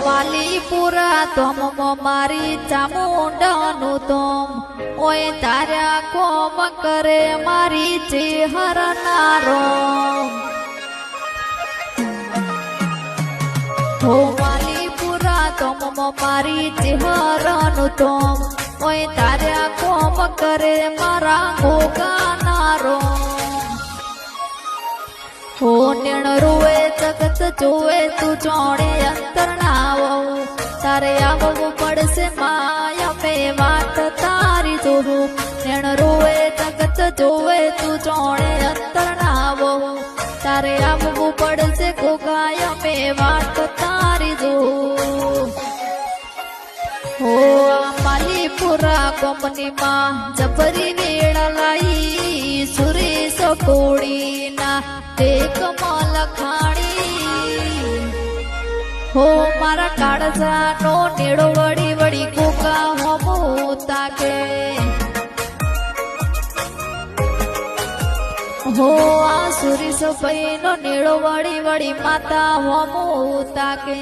વાલીપુરા તોમ મારી ચામુંડાનું તોમ ઓય તાર્યા કોમ કરે મારી ચેહરનારો હો વાલીપુરા તોમ મારી ચેહરનું તોમ ઓય તાર્યા કોમ કરે મારા ગોગાનારો હો નેણ રૂએ જગત જોવે તું ચોણે અંતર ના આવું તારે આવવું પડશે માયા મે વાત તારી જોવું નેણ રૂએ જગત જોવે તું ચોણે અંતર ના આવું તારે આવવું પડશે ગોગાયા મે વાત તારી જોવું હો વાલીપુરા કોમનીમાં જબરી વેળા લાઈ સુરેશ કોડીના તે કમલ ખાણી હો મારા કાળજાનો નેડો વળી વળી ગોગા હોમો તાકે હો આ સુરેશ ભાઈનો નેડો વળી વળી માતા હોમો તાકે